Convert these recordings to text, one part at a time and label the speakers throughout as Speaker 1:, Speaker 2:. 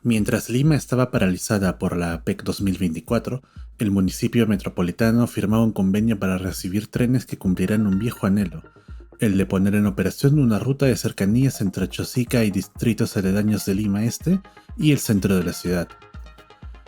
Speaker 1: Mientras Lima estaba paralizada por la APEC 2024, el municipio metropolitano firmaba un convenio para recibir trenes que cumplirán un viejo anhelo, el de poner en operación una ruta de cercanías entre Chosica y distritos aledaños de Lima Este y el centro de la ciudad.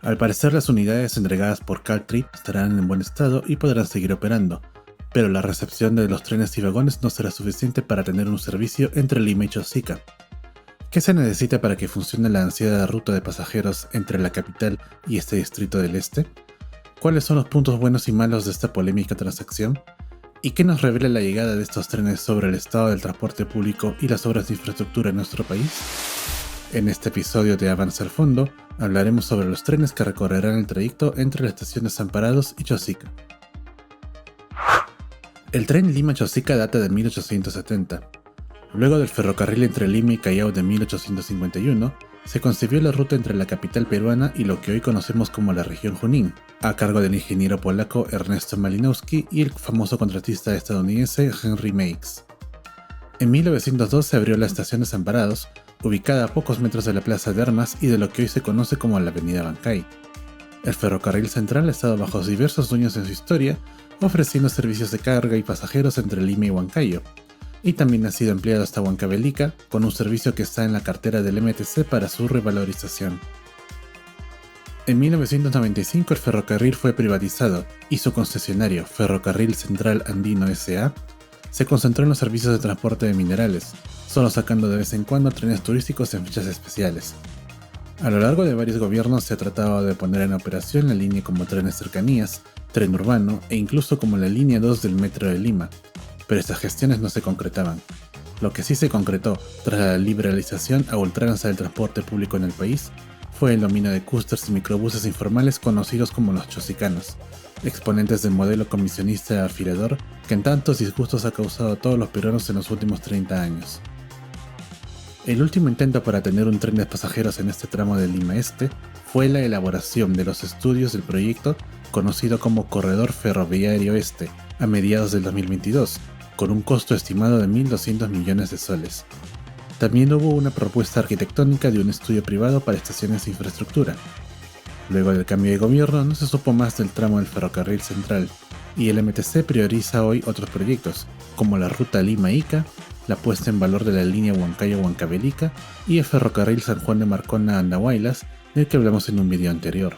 Speaker 1: Al parecer, las unidades entregadas por Caltrip estarán en buen estado y podrán seguir operando, pero la recepción de los trenes y vagones no será suficiente para tener un servicio entre Lima y Chosica. ¿Qué se necesita para que funcione la ansiada ruta de pasajeros entre la capital y este distrito del este? ¿Cuáles son los puntos buenos y malos de esta polémica transacción? ¿Y qué nos revela la llegada de estos trenes sobre el estado del transporte público y las obras de infraestructura en nuestro país? En este episodio de Avanza al Fondo, hablaremos sobre los trenes que recorrerán el trayecto entre la estación de Desamparados y Chosica. El tren Lima-Chosica data de 1870. Luego del ferrocarril entre Lima y Callao de 1851, se concibió la ruta entre la capital peruana y lo que hoy conocemos como la región Junín, a cargo del ingeniero polaco Ernesto Malinowski y el famoso contratista estadounidense Henry Meigs. En 1902 se abrió la estación de Desamparados, ubicada a pocos metros de la Plaza de Armas y de lo que hoy se conoce como la Avenida Bancay. El ferrocarril central ha estado bajo diversos dueños en su historia, ofreciendo servicios de carga y pasajeros entre Lima y Huancayo, y también ha sido empleado hasta Huancavelica, con un servicio que está en la cartera del MTC para su revalorización. En 1995 el ferrocarril fue privatizado y su concesionario, Ferrocarril Central Andino S.A., se concentró en los servicios de transporte de minerales, solo sacando de vez en cuando trenes turísticos en fechas especiales. A lo largo de varios gobiernos se ha tratado de poner en operación la línea como trenes cercanías, tren urbano e incluso como la línea 2 del Metro de Lima, pero estas gestiones no se concretaban. Lo que sí se concretó tras la liberalización a ultranza del transporte público en el país fue el dominio de cústers y microbuses informales conocidos como los chosicanos, exponentes del modelo comisionista afilador que en tantos disgustos ha causado a todos los peruanos en los últimos 30 años. El último intento para tener un tren de pasajeros en este tramo de Lima Este fue la elaboración de los estudios del proyecto conocido como Corredor Ferroviario Este a mediados del 2022, con un costo estimado de 1.200 millones de soles. También hubo una propuesta arquitectónica de un estudio privado para estaciones de infraestructura. Luego del cambio de gobierno no se supo más del tramo del ferrocarril central, y el MTC prioriza hoy otros proyectos, como la ruta Lima-Ica, la puesta en valor de la línea Huancayo-Huancavelica y el ferrocarril San Juan de Marcona a Andahuaylas, del que hablamos en un video anterior.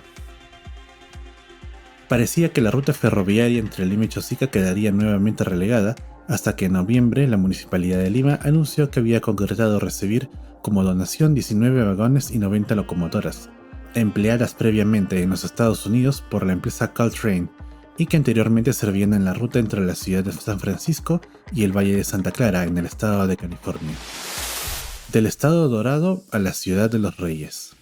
Speaker 1: Parecía que la ruta ferroviaria entre Lima y Chosica quedaría nuevamente relegada, hasta que en noviembre la Municipalidad de Lima anunció que había concretado recibir como donación 19 vagones y 90 locomotoras, empleadas previamente en los Estados Unidos por la empresa Caltrain, y que anteriormente servían en la ruta entre la ciudad de San Francisco y el Valle de Santa Clara, en el estado de California. Del estado dorado a la ciudad de los Reyes.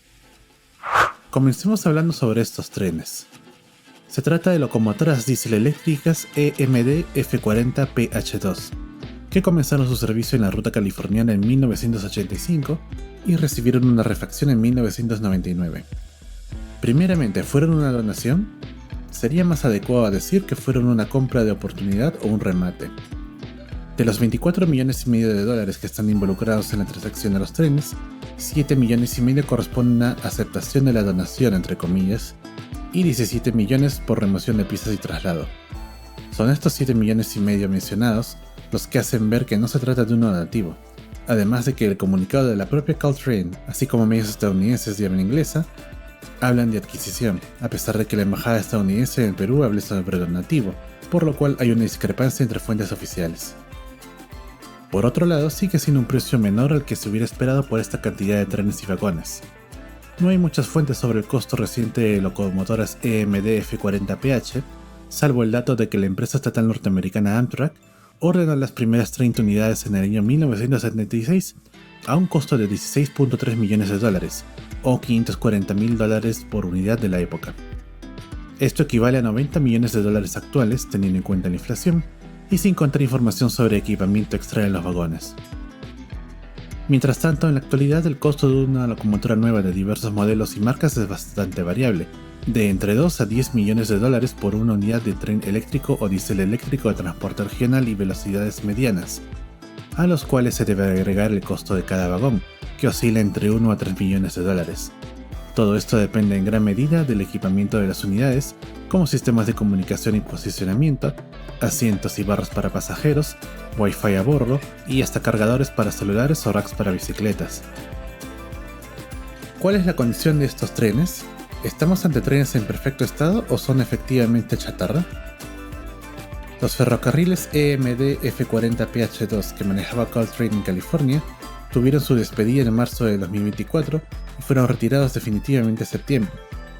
Speaker 1: Comencemos hablando sobre estos trenes. Se trata de locomotoras diésel eléctricas EMD F40PH2, que comenzaron su servicio en la ruta californiana en 1985 y recibieron una refacción en 1999. Primeramente, ¿fueron una donación? Sería más adecuado decir que fueron una compra de oportunidad o un remate. De los 24 millones y medio de dólares que están involucrados en la transacción de los trenes, 7 millones y medio corresponden a aceptación de la donación, entre comillas, y 17 millones por remoción de piezas y traslado. Son estos 7 millones y medio mencionados los que hacen ver que no se trata de un donativo, además de que el comunicado de la propia Caltrain, así como medios estadounidenses de habla inglesa, hablan de adquisición, a pesar de que la embajada estadounidense en Perú habla sobre donativo, por lo cual hay una discrepancia entre fuentes oficiales. Por otro lado, sigue siendo un precio menor al que se hubiera esperado por esta cantidad de trenes y vagones. No hay muchas fuentes sobre el costo reciente de locomotoras EMD F40PH, salvo el dato de que la empresa estatal norteamericana Amtrak ordenó las primeras 30 unidades en el año 1976 a un costo de 16.3 millones de dólares, o $540,000 por unidad de la época. Esto equivale a 90 millones de dólares actuales, teniendo en cuenta la inflación, y sin contar información sobre equipamiento extra en los vagones. Mientras tanto, en la actualidad el costo de una locomotora nueva de diversos modelos y marcas es bastante variable, de entre 2 a 10 millones de dólares por una unidad de tren eléctrico o diésel eléctrico de transporte regional y velocidades medianas, a los cuales se debe agregar el costo de cada vagón, que oscila entre 1 a 3 millones de dólares, Todo esto depende en gran medida del equipamiento de las unidades, como sistemas de comunicación y posicionamiento, asientos y barras para pasajeros, Wi-Fi a bordo y hasta cargadores para celulares o racks para bicicletas. ¿Cuál es la condición de estos trenes? ¿Estamos ante trenes en perfecto estado o son efectivamente chatarra? Los ferrocarriles EMD F40PH2 que manejaba Caltrain en California tuvieron su despedida en marzo de 2024 y fueron retirados definitivamente en septiembre,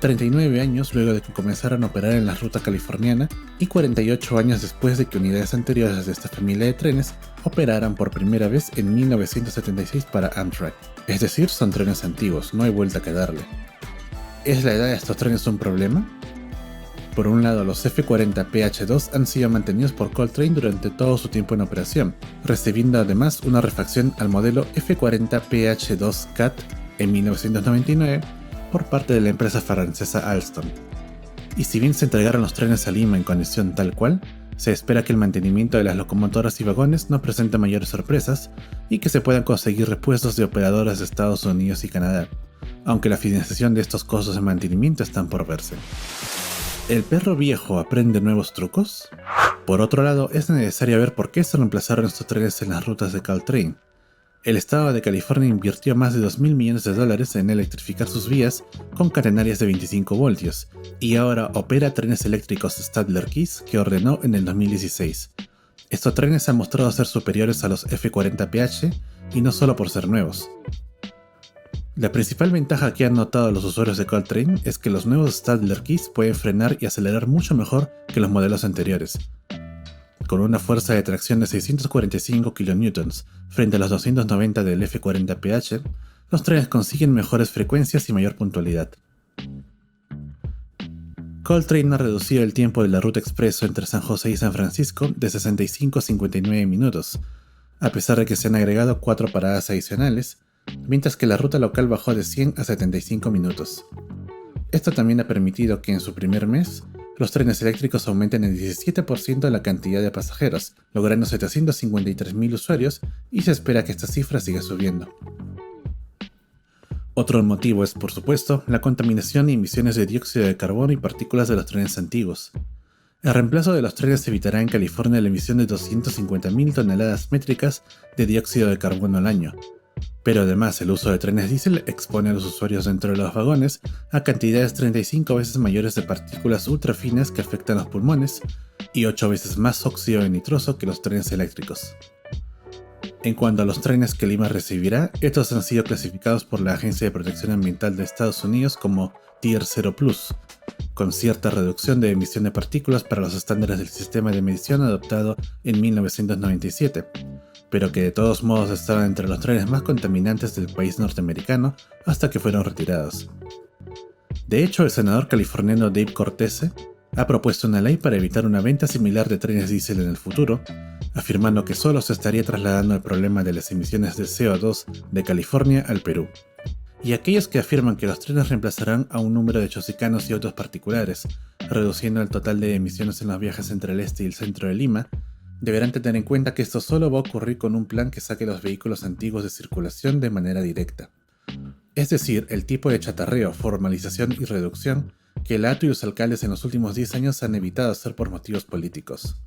Speaker 1: 39 años luego de que comenzaran a operar en la ruta californiana y 48 años después de que unidades anteriores de esta familia de trenes operaran por primera vez en 1976 para Amtrak. Es decir, son trenes antiguos, no hay vuelta que darle. ¿Es la edad de estos trenes un problema? Por un lado, los F40PH2 han sido mantenidos por Caltrain durante todo su tiempo en operación, recibiendo además una refacción al modelo F40PH2 CAT en 1999 por parte de la empresa francesa Alstom. Y si bien se entregaron los trenes a Lima en condición tal cual, se espera que el mantenimiento de las locomotoras y vagones no presente mayores sorpresas y que se puedan conseguir repuestos de operadoras de Estados Unidos y Canadá, aunque la financiación de estos costos de mantenimiento están por verse. ¿El perro viejo aprende nuevos trucos? Por otro lado, es necesario ver por qué se reemplazaron estos trenes en las rutas de Caltrain. El estado de California invirtió más de $2.000 millones en electrificar sus vías con catenarias de 25 voltios, y ahora opera trenes eléctricos Stadler Keys que ordenó en el 2016. Estos trenes han mostrado ser superiores a los F40PH, y no solo por ser nuevos. La principal ventaja que han notado los usuarios de Caltrain es que los nuevos Stadler Keys pueden frenar y acelerar mucho mejor que los modelos anteriores. Con una fuerza de tracción de 645 kN frente a los 290 del F40PH, los trenes consiguen mejores frecuencias y mayor puntualidad. Caltrain ha reducido el tiempo de la ruta expreso entre San José y San Francisco de 65 a 59 minutos, a pesar de que se han agregado 4 paradas adicionales, mientras que la ruta local bajó de 100 a 75 minutos. Esto también ha permitido que en su primer mes, los trenes eléctricos aumenten en 17% la cantidad de pasajeros, logrando 753.000 usuarios, y se espera que esta cifra siga subiendo. Otro motivo es, por supuesto, la contaminación y emisiones de dióxido de carbono y partículas de los trenes antiguos. El reemplazo de los trenes evitará en California la emisión de 250.000 toneladas métricas de dióxido de carbono al año. Pero además el uso de trenes diésel expone a los usuarios dentro de los vagones a cantidades 35 veces mayores de partículas ultrafinas que afectan los pulmones y 8 veces más óxido de nitroso que los trenes eléctricos. En cuanto a los trenes que Lima recibirá, estos han sido clasificados por la Agencia de Protección Ambiental de Estados Unidos como Tier 0 Plus, con cierta reducción de emisión de partículas para los estándares del sistema de medición adoptado en 1997, pero que de todos modos estaban entre los trenes más contaminantes del país norteamericano hasta que fueron retirados. De hecho, el senador californiano Dave Cortese ha propuesto una ley para evitar una venta similar de trenes diésel en el futuro, afirmando que solo se estaría trasladando el problema de las emisiones de CO2 de California al Perú. Y aquellos que afirman que los trenes reemplazarán a un número de chosicanos y autos particulares, reduciendo el total de emisiones en los viajes entre el este y el centro de Lima, deberán tener en cuenta que esto solo va a ocurrir con un plan que saque los vehículos antiguos de circulación de manera directa. Es decir, el tipo de chatarreo, formalización y reducción que el ATU y los alcaldes en los últimos 10 años han evitado hacer por motivos políticos.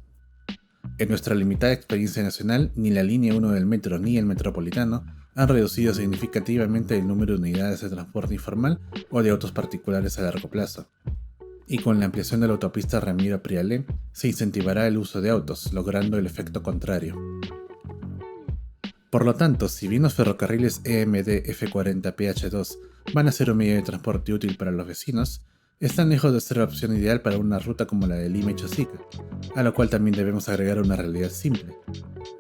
Speaker 1: En nuestra limitada experiencia nacional, ni la línea 1 del metro ni el metropolitano han reducido significativamente el número de unidades de transporte informal o de autos particulares a largo plazo. Y con la ampliación de la autopista Ramiro Prialé, se incentivará el uso de autos, logrando el efecto contrario. Por lo tanto, si bien los ferrocarriles EMD F40PH2 van a ser un medio de transporte útil para los vecinos, están lejos de ser la opción ideal para una ruta como la de Lima y Chosica, a lo cual también debemos agregar una realidad simple.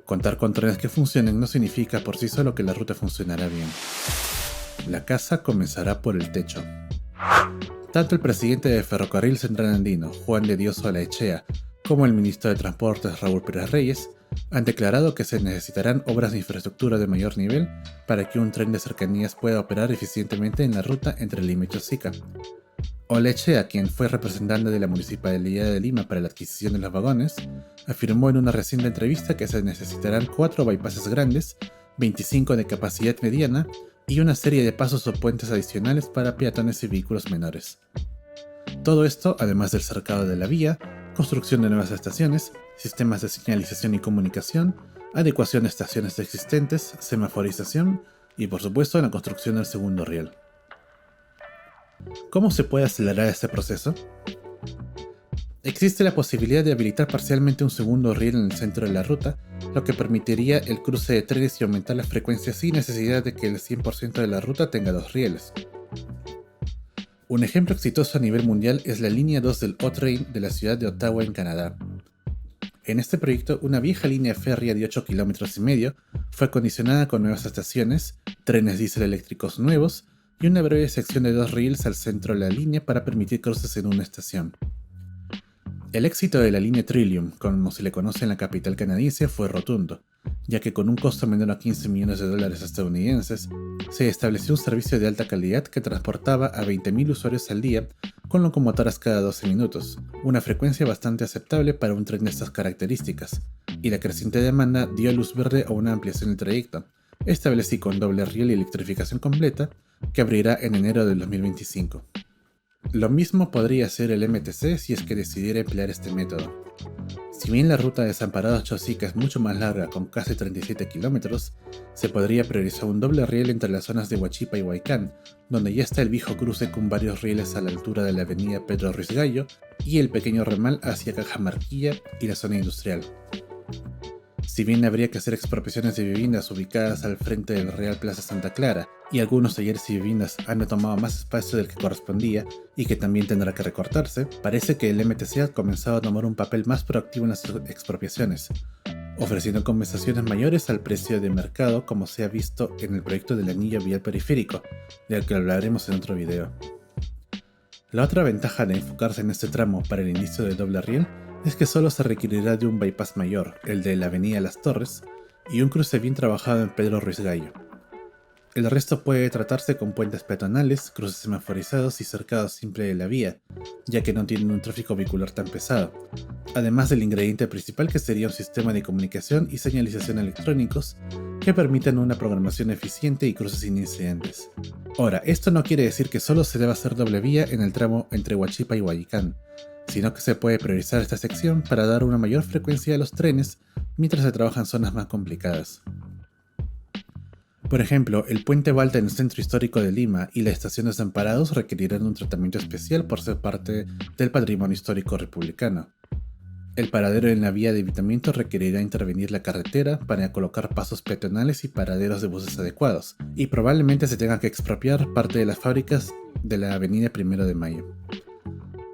Speaker 1: Contar con trenes que funcionen no significa por sí solo que la ruta funcionará bien. La casa comenzará por el techo. Tanto el presidente de Ferrocarril Central Andino, Juan de Dios Olaechea, como el ministro de Transportes, Raúl Pérez Reyes, han declarado que se necesitarán obras de infraestructura de mayor nivel para que un tren de cercanías pueda operar eficientemente en la ruta entre Lima y Chosica. Olaechea, quien fue representante de la Municipalidad de Lima para la adquisición de los vagones, afirmó en una reciente entrevista que se necesitarán 4 bypasses grandes, 25 de capacidad mediana y una serie de pasos o puentes adicionales para peatones y vehículos menores. Todo esto, además del cercado de la vía, construcción de nuevas estaciones, sistemas de señalización y comunicación, adecuación de estaciones existentes, semaforización y, por supuesto, la construcción del segundo riel. ¿Cómo se puede acelerar este proceso? Existe la posibilidad de habilitar parcialmente un segundo riel en el centro de la ruta, lo que permitiría el cruce de trenes y aumentar la frecuencia sin necesidad de que el 100% de la ruta tenga dos rieles. Un ejemplo exitoso a nivel mundial es la línea 2 del O-Train de la ciudad de Ottawa en Canadá. En este proyecto, una vieja línea férrea de 8,5 km fue acondicionada con nuevas estaciones, trenes diésel eléctricos nuevos y una breve sección de dos rieles al centro de la línea para permitir cruces en una estación. El éxito de la línea Trillium, como se le conoce en la capital canadiense, fue rotundo, ya que con un costo menor a $15 millones estadounidenses, se estableció un servicio de alta calidad que transportaba a 20,000 usuarios al día con locomotoras cada 12 minutos, una frecuencia bastante aceptable para un tren de estas características, y la creciente demanda dio luz verde a una ampliación del trayecto, establecida con doble riel y electrificación completa, que abrirá en enero del 2025. Lo mismo podría hacer el MTC si es que decidiera emplear este método. Si bien la ruta de Desamparados-Chosica es mucho más larga, con casi 37 kilómetros, se podría priorizar un doble riel entre las zonas de Huachipa y Huaycán, donde ya está el viejo cruce con varios rieles a la altura de la avenida Pedro Ruiz Gallo y el pequeño ramal hacia Cajamarquilla y la zona industrial. Si bien habría que hacer expropiaciones de viviendas ubicadas al frente del Real Plaza Santa Clara, y algunos talleres y viviendas han tomado más espacio del que correspondía y que también tendrá que recortarse, parece que el MTC ha comenzado a tomar un papel más proactivo en las expropiaciones, ofreciendo compensaciones mayores al precio de mercado, como se ha visto en el proyecto del anillo vial periférico, del que hablaremos en otro video. La otra ventaja de enfocarse en este tramo para el inicio del doble riel es que solo se requerirá de un bypass mayor, el de la avenida Las Torres, y un cruce bien trabajado en Pedro Ruiz Gallo. El resto puede tratarse con puentes peatonales, cruces semaforizados y cercados simple de la vía, ya que no tienen un tráfico vehicular tan pesado, además del ingrediente principal que sería un sistema de comunicación y señalización electrónicos que permitan una programación eficiente y cruces sin incidentes. Ahora, esto no quiere decir que solo se deba hacer doble vía en el tramo entre Huachipa y Huaycán, sino que se puede priorizar esta sección para dar una mayor frecuencia a los trenes mientras se trabaja en zonas más complicadas. Por ejemplo, el puente Balta en el centro histórico de Lima y la estación de Desamparados requerirán un tratamiento especial por ser parte del patrimonio histórico republicano. El paradero en la vía de evitamiento requerirá intervenir la carretera para colocar pasos peatonales y paraderos de buses adecuados, y probablemente se tenga que expropiar parte de las fábricas de la avenida 1 de Mayo.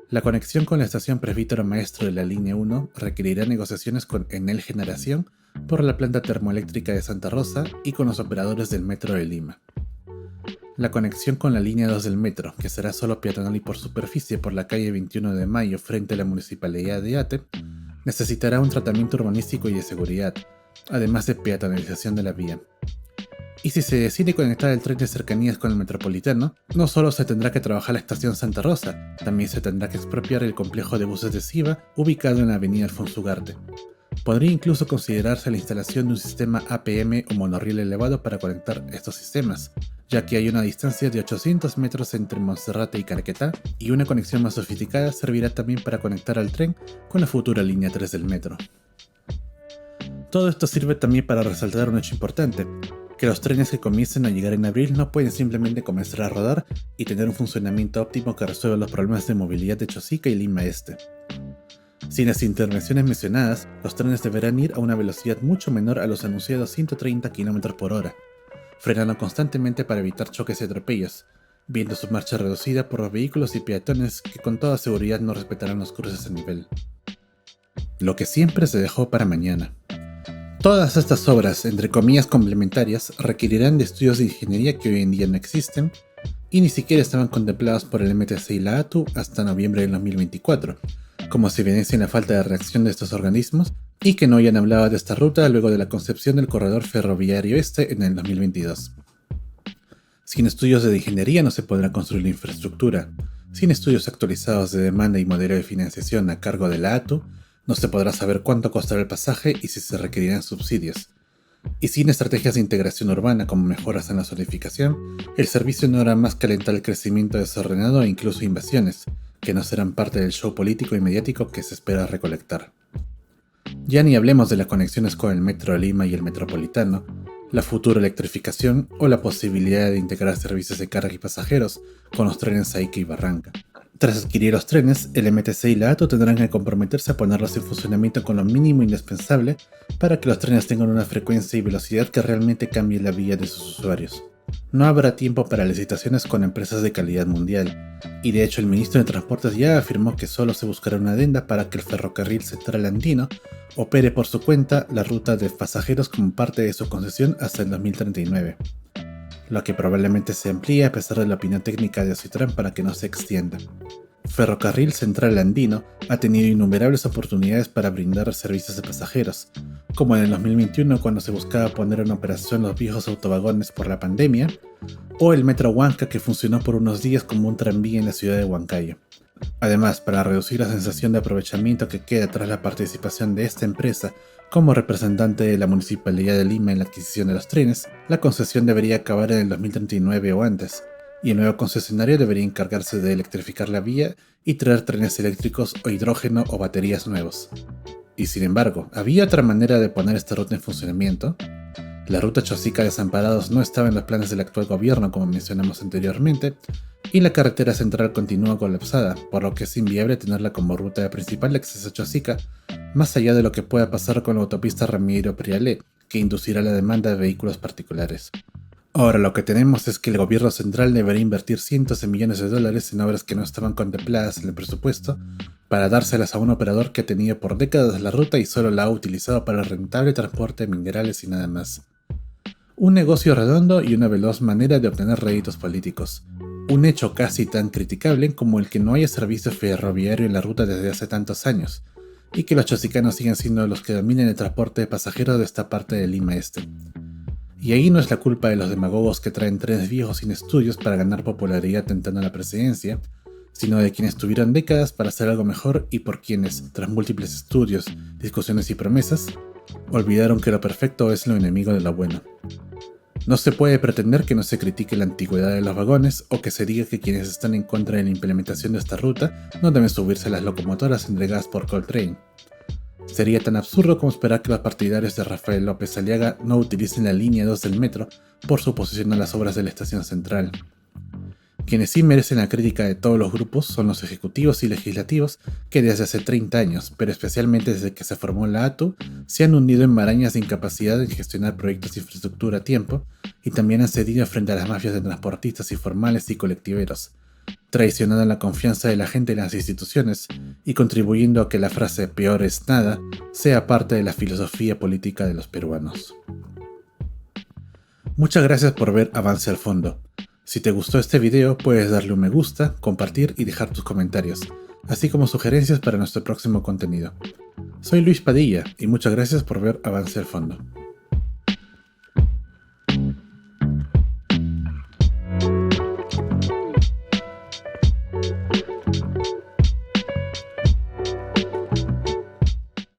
Speaker 1: La conexión con la estación Presbítero Maestro de la línea 1 requerirá negociaciones con Enel Generación por la planta termoeléctrica de Santa Rosa y con los operadores del metro de Lima. La conexión con la línea 2 del metro, que será solo peatonal y por superficie por la calle 21 de Mayo frente a la municipalidad de Ate, necesitará un tratamiento urbanístico y de seguridad, además de peatonalización de la vía. Y si se decide conectar el tren de cercanías con el metropolitano, no solo se tendrá que trabajar la estación Santa Rosa, también se tendrá que expropiar el complejo de buses de Siva ubicado en la avenida Alfonso Ugarte. Podría incluso considerarse la instalación de un sistema APM o monorriel elevado para conectar estos sistemas, ya que hay una distancia de 800 metros entre Monserrate y Caquetá, y una conexión más sofisticada servirá también para conectar al tren con la futura línea 3 del metro. Todo esto sirve también para resaltar un hecho importante, que los trenes que comiencen a llegar en abril no pueden simplemente comenzar a rodar y tener un funcionamiento óptimo que resuelva los problemas de movilidad de Chosica y Lima Este. Sin las intervenciones mencionadas, los trenes deberán ir a una velocidad mucho menor a los anunciados 130 km por hora, frenando constantemente para evitar choques y atropellos, viendo su marcha reducida por los vehículos y peatones que con toda seguridad no respetarán los cruces a nivel. Lo que siempre se dejó para mañana. Todas estas obras, entre comillas complementarias, requerirán de estudios de ingeniería que hoy en día no existen y ni siquiera estaban contemplados por el MTC y la ATU hasta noviembre del 2024, como se evidencia en la falta de reacción de estos organismos y que no hayan hablado de esta ruta luego de la concepción del corredor ferroviario este en el 2022. Sin estudios de ingeniería no se podrá construir la infraestructura. Sin estudios actualizados de demanda y modelo de financiación a cargo de la ATU, no se podrá saber cuánto costará el pasaje y si se requerirán subsidios. Y sin estrategias de integración urbana como mejoras en la zonificación, el servicio no hará más que alentar el crecimiento desordenado e incluso invasiones, que no serán parte del show político y mediático que se espera recolectar. Ya ni hablemos de las conexiones con el Metro de Lima y el Metropolitano, la futura electrificación o la posibilidad de integrar servicios de carga y pasajeros con los trenes Ica y Barranca. Tras adquirir los trenes, el MTC y la ATO tendrán que comprometerse a ponerlos en funcionamiento con lo mínimo indispensable para que los trenes tengan una frecuencia y velocidad que realmente cambie la vida de sus usuarios. No habrá tiempo para licitaciones con empresas de calidad mundial, y de hecho el ministro de Transportes ya afirmó que solo se buscará una adenda para que el ferrocarril central andino opere por su cuenta la ruta de pasajeros como parte de su concesión hasta el 2039, lo que probablemente se amplíe a pesar de la opinión técnica de Ocitran para que no se extienda. Ferrocarril Central Andino ha tenido innumerables oportunidades para brindar servicios de pasajeros, como en el 2021 cuando se buscaba poner en operación los viejos autovagones por la pandemia, o el Metro Huanca que funcionó por unos días como un tranvía en la ciudad de Huancayo. Además, para reducir la sensación de aprovechamiento que queda tras la participación de esta empresa como representante de la Municipalidad de Lima en la adquisición de los trenes, la concesión debería acabar en el 2039 o antes, y el nuevo concesionario debería encargarse de electrificar la vía y traer trenes eléctricos o hidrógeno o baterías nuevos. Y sin embargo, ¿había otra manera de poner esta ruta en funcionamiento? La ruta Chosica-Desamparados no estaba en los planes del actual gobierno, como mencionamos anteriormente, y la carretera central continúa colapsada, por lo que es inviable tenerla como ruta principal de acceso a Chosica, más allá de lo que pueda pasar con la autopista Ramiro-Prialé, que inducirá la demanda de vehículos particulares. Ahora lo que tenemos es que el gobierno central debería invertir cientos de millones de dólares en obras que no estaban contempladas en el presupuesto para dárselas a un operador que ha tenido por décadas la ruta y solo la ha utilizado para el rentable transporte de minerales y nada más. Un negocio redondo y una veloz manera de obtener réditos políticos. Un hecho casi tan criticable como el que no haya servicio ferroviario en la ruta desde hace tantos años, y que los chosicanos sigan siendo los que dominen el transporte de pasajeros de esta parte de Lima Este. Y ahí no es la culpa de los demagogos que traen trenes viejos sin estudios para ganar popularidad tentando la presidencia, sino de quienes tuvieron décadas para hacer algo mejor y por quienes, tras múltiples estudios, discusiones y promesas, olvidaron que lo perfecto es lo enemigo de lo bueno. No se puede pretender que no se critique la antigüedad de los vagones o que se diga que quienes están en contra de la implementación de esta ruta no deben subirse a las locomotoras entregadas por Coltrane. Sería tan absurdo como esperar que los partidarios de Rafael López Aliaga no utilicen la línea 2 del metro por su oposición a las obras de la estación central. Quienes sí merecen la crítica de todos los grupos son los ejecutivos y legislativos que desde hace 30 años, pero especialmente desde que se formó la ATU, se han hundido en marañas de incapacidad en gestionar proyectos de infraestructura a tiempo y también han cedido frente a las mafias de transportistas informales y colectiveros, traicionando la confianza de la gente en las instituciones y contribuyendo a que la frase "peor es nada" sea parte de la filosofía política de los peruanos. Muchas gracias por ver Avance al Fondo. Si te gustó este video puedes darle un me gusta, compartir y dejar tus comentarios, así como sugerencias para nuestro próximo contenido. Soy Luis Padilla y muchas gracias por ver Avance al Fondo.